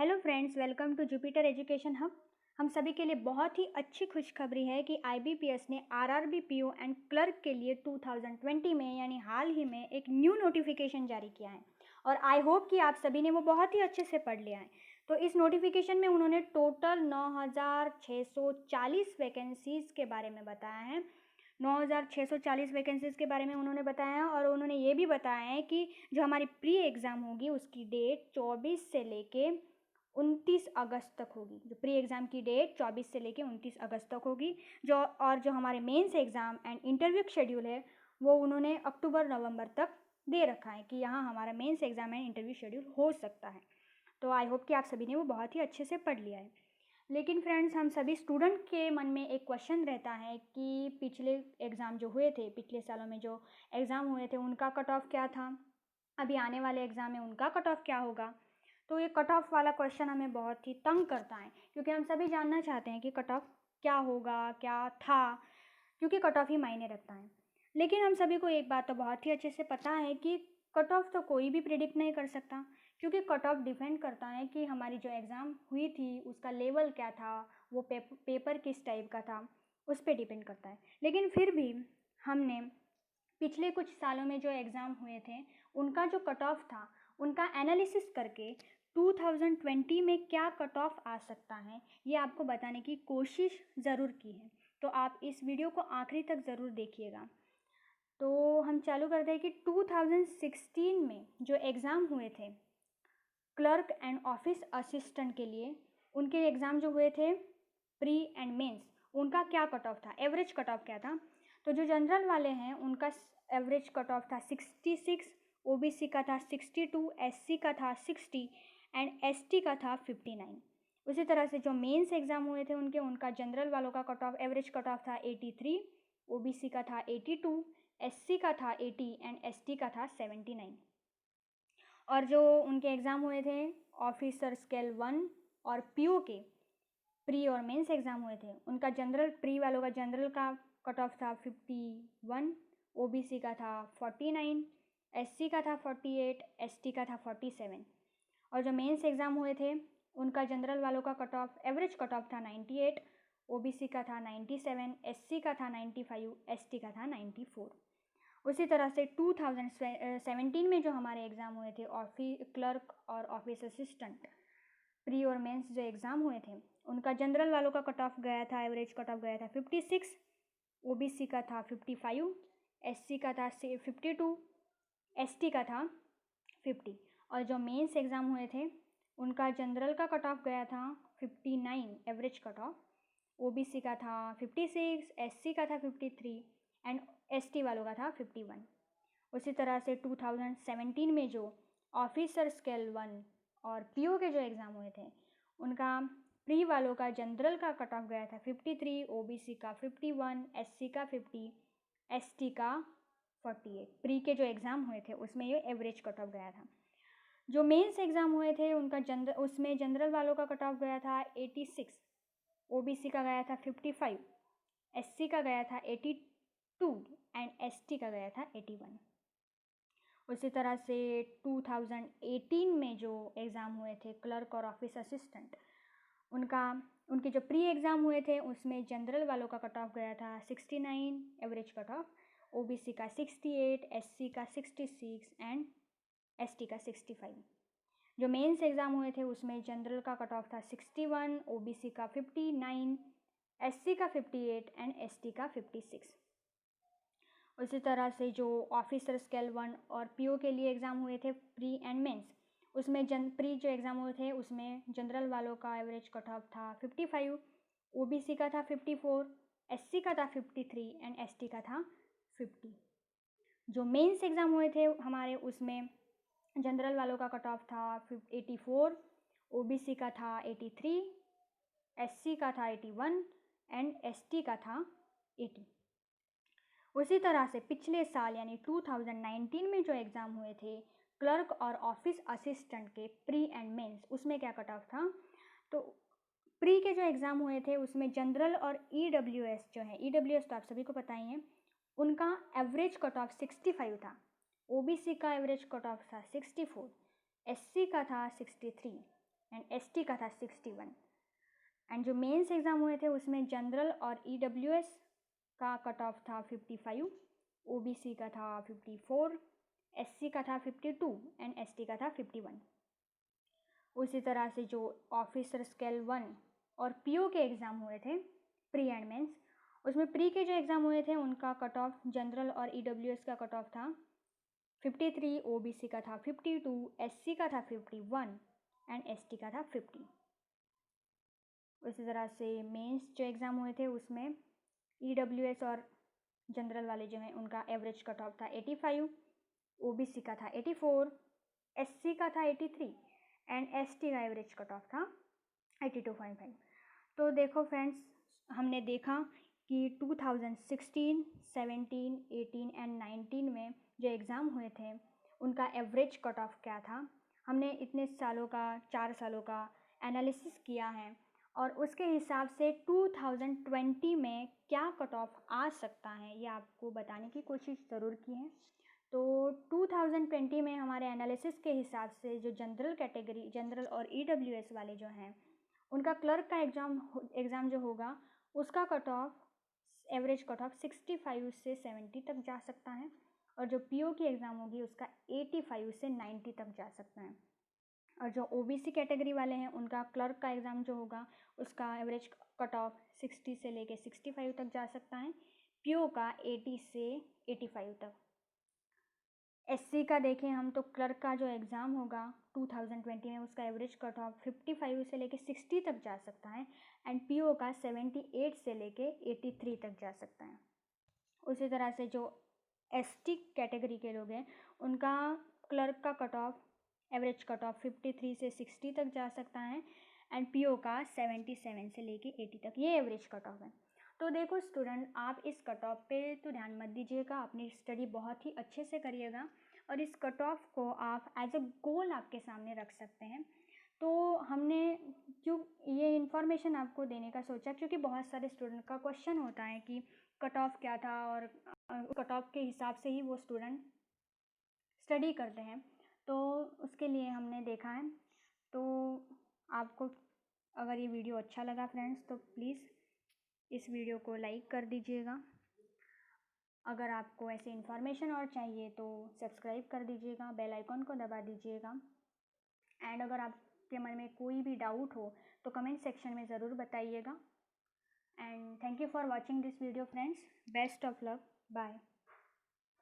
Hello friends, welcome to Jupiter education hub. हम सभी के लिए बहुत ही अच्छी खुशखबरी है कि आईबीपीएस ने आरआरबी पीओ एंड क्लर्क के लिए 2020 में यानी हाल ही में एक न्यू नोटिफिकेशन जारी किया है और आई होप कि आप सभी ने वो बहुत ही अच्छे से पढ़ लिया है। तो इस नोटिफिकेशन में उन्होंने टोटल 9640 वैकेंसीज़ के बारे में बताया है। 9640 वैकेंसीज़ के बारे में उन्होंने बताया है और उन्होंने ये भी बताया है कि जो हमारी प्री एग्ज़ाम होगी उसकी डेट 24 से लेके 29 अगस्त तक होगी। जो प्री एग्ज़ाम की डेट 24 से लेके 29 अगस्त तक होगी। जो हमारे mains exam and interview schedule है वो उन्होंने अक्टूबर नवंबर तक दे रखा है कि यहाँ हमारा mains exam and interview schedule हो सकता है। तो आई होप कि आप सभी ने वो बहुत ही अच्छे से पढ़ लिया है। लेकिन फ्रेंड्स, हम सभी स्टूडेंट के मन में एक क्वेश्चन रहता है कि पिछले एग्ज़ाम जो हुए थे, पिछले सालों में जो एग्ज़ाम हुए थे उनका कट ऑफ क्या था, अभी आने वाले एग्ज़ाम में उनका कट ऑफ क्या होगा। तो ये कट ऑफ वाला क्वेश्चन हमें बहुत ही तंग करता है क्योंकि हम सभी जानना चाहते हैं कि कट ऑफ क्या होगा, क्या था, क्योंकि कट ऑफ ही मायने रखता है। लेकिन हम सभी को एक बात तो बहुत ही अच्छे से पता है कि कट ऑफ तो कोई भी प्रिडिक्ट नहीं कर सकता, क्योंकि कट ऑफ डिपेंड करता है कि हमारी जो एग्ज़ाम हुई थी उसका लेवल क्या था, वो पेपर किस टाइप का था, उस पर डिपेंड करता है। लेकिन फिर भी हमने पिछले कुछ सालों में जो एग्ज़ाम हुए थे उनका जो कट ऑफ था उनका एनालिसिस करके 2020 में क्या कट ऑफ आ सकता है ये आपको बताने की कोशिश ज़रूर की है। तो आप इस वीडियो को आखिरी तक ज़रूर देखिएगा। तो हम चालू करते हैं कि 2016 में जो एग्ज़ाम हुए थे क्लर्क एंड ऑफिस असिस्टेंट के लिए, उनके एग्ज़ाम जो हुए थे प्री एंड मेंस, उनका क्या कट ऑफ था, एवरेज कट ऑफ क्या था। तो जो जनरल वाले हैं उनका एवरेज कट ऑफ था 66, ओबीसी का था 62, एससी का था 60 एंड एसटी का था 59। उसी तरह से जो मेंस एग्ज़ाम हुए थे उनका जनरल वालों का cut off average cut off था 83, ओबीसी का था 82, एससी का था 80 एंड एसटी का था 79। और जो उनके एग्ज़ाम हुए थे ऑफिसर स्केल 1 और पीओ के प्री और मेंस एग्ज़ाम हुए थे, उनका जनरल प्री वालों का जनरल का कट ऑफ था 51, ओबीसी का था 49, एससी का था 48, एसटी का था 47। और जो मेंस एग्ज़ाम हुए थे उनका जनरल वालों का cut off average cut off था 98, ओबीसी का था 97, एससी का था 95, एसटी का था 94। उसी तरह से 2017 में जो हमारे एग्ज़ाम हुए थे क्लर्क और ऑफिस असिस्टेंट प्री और मेंस जो एग्ज़ाम हुए थे उनका जनरल वालों का कट ऑफ गया था, एवरेज कट ऑफ गया था 56, ओबीसी का था 55, एससी का था 52, एसटी का था 50। और जो मेंस एग्ज़ाम हुए थे उनका जनरल का कट ऑफ गया था 59 एवरेज कट ऑफ, ओबीसी का था 56, एससी का था 53 एंड एसटी वालों का था 51। उसी तरह से 2017 में जो ऑफिसर स्केल 1 और पीओ के जो एग्ज़ाम हुए थे उनका प्री वालों का जनरल का कट ऑफ गया था 53, ओबीसी का 51, एससी का 50, एसटी का 48। प्री के जो एग्ज़ाम हुए थे उसमें ये एवरेज कट ऑफ गया था। जो मेंस एग्ज़ाम हुए थे उसमें जनरल वालों का कट ऑफ गया था 86, ओबीसी का गया था 55, एससी का गया था 82 एंड एसटी का गया था 81। उसी तरह से 2018 में जो एग्ज़ाम हुए थे क्लर्क और ऑफिस असिस्टेंट, उनके जो प्री एग्ज़ाम हुए थे उसमें जनरल वालों का कट ऑफ गया था 69 एवरेज कट ऑफ, ओबीसी का 68, एससी का 66 एंड एसटी का 65। जो मेंस एग्ज़ाम हुए थे उसमें जनरल का कट ऑफ था 61, ओबीसी का 59, एससी का 58 एंड एसटी का 56। उसी तरह से जो ऑफिसर स्केल 1 और पीओ के लिए एग्ज़ाम हुए थे प्री एंड मेंस, उसमें प्री जो एग्ज़ाम हुए थे उसमें जनरल वालों का एवरेज कट ऑफ था 55, ओबीसी का था 54, एससी का था 53 एंड एसटी का था 50। जो मेंस एग्ज़ाम हुए थे हमारे उसमें जनरल वालों का कट ऑफ था 84, ओबीसी का था 83, एससी का था 81 एंड एसटी का था 80। उसी तरह से पिछले साल यानी 2019 में जो एग्ज़ाम हुए थे क्लर्क और ऑफिस असिस्टेंट के प्री एंड मेंस, उसमें क्या कट ऑफ था। तो प्री के जो एग्ज़ाम हुए थे उसमें जनरल और ईडब्ल्यूएस जो है, ईडब्ल्यूएस तो आप सभी को पता ही है, उनका एवरेज कट ऑफ 65 था, ओबीसी का एवरेज कट ऑफ था 64, एससी का था 63, एंड एसटी का था 61। एंड जो मेंस एग्ज़ाम हुए थे उसमें जनरल और ईडब्ल्यूएस का कट ऑफ था 55, ओबीसी का था 54, एससी का था 52 एंड एसटी का था 51। उसी तरह से जो ऑफिसर स्केल 1 और पीओ के एग्ज़ाम हुए थे प्री एंड मेंस, उसमें प्री के जो एग्ज़ाम हुए थे उनका कट ऑफ जनरल और ईडब्ल्यूएस का कट ऑफ था 53, ओबीसी का था 52, एससी का था 51 एंड एसटी का था 50। उसी तरह से मेंस जो एग्ज़ाम हुए थे उसमें ईडब्ल्यूएस और जनरल वाले जो हैं उनका एवरेज कट ऑफ था 85, ओबीसी का था 84, एससी का था 83 एंड एसटी का एवरेज कट ऑफ था 82.5। तो देखो फ्रेंड्स, हमने देखा कि 2016, 17, 18 एंड 19 में जो एग्ज़ाम हुए थे उनका एवरेज कट ऑफ क्या था। हमने इतने सालों का, 4 सालों का एनालिसिस किया है और उसके हिसाब से 2020 में क्या कट ऑफ आ सकता है ये आपको बताने की कोशिश ज़रूर की है। तो 2020 में हमारे एनालिसिस के हिसाब से जो जनरल कैटेगरी, जनरल और ईडब्ल्यूएस वाले जो हैं उनका क्लर्क का एग्ज़ाम जो होगा उसका cut off, average cut off 65 से 70 तक जा सकता है और जो पीओ की एग्ज़ाम होगी उसका 85 से 90 तक जा सकता है। और जो ओबीसी कैटेगरी वाले हैं उनका क्लर्क का एग्ज़ाम जो होगा उसका एवरेज कट ऑफ 60 से लेके 65 तक जा सकता है, पीओ का 80 से 85 तक। एससी का देखें हम तो क्लर्क का जो एग्ज़ाम होगा 2020 में उसका एवरेज कट ऑफ 55 से लेके 60 तक जा सकता है एंड पीओ का 78 से लेके 83 तक जा सकता है। उसी तरह से जो एसटी कैटेगरी के लोग हैं उनका क्लर्क का cut off, average cut off 53 से 60 तक जा सकता है एंड पीओ का 77 से लेके 80 तक, ये एवरेज कट ऑफ है। तो देखो स्टूडेंट, आप इस कट ऑफ पे तो ध्यान मत दीजिएगा, अपनी स्टडी बहुत ही अच्छे से करिएगा और इस कट ऑफ को आप एज अ गोल आपके सामने रख सकते हैं। तो हमने क्यों ये इन्फॉर्मेशन आपको देने का सोचा, क्योंकि बहुत सारे स्टूडेंट का क्वेश्चन होता है कि कट ऑफ क्या था और कट ऑफ के हिसाब से ही वो स्टूडेंट स्टडी करते हैं, तो उसके लिए हमने देखा है। तो आपको अगर ये वीडियो अच्छा लगा फ्रेंड्स तो प्लीज़ इस वीडियो को लाइक कर दीजिएगा। अगर आपको ऐसे इन्फॉर्मेशन और चाहिए तो सब्सक्राइब कर दीजिएगा, बेल आइकॉन को दबा दीजिएगा। एंड अगर आपके मन में कोई भी डाउट हो तो कमेंट सेक्शन में ज़रूर बताइएगा। And thank you for watching this video friends. Best of luck, bye.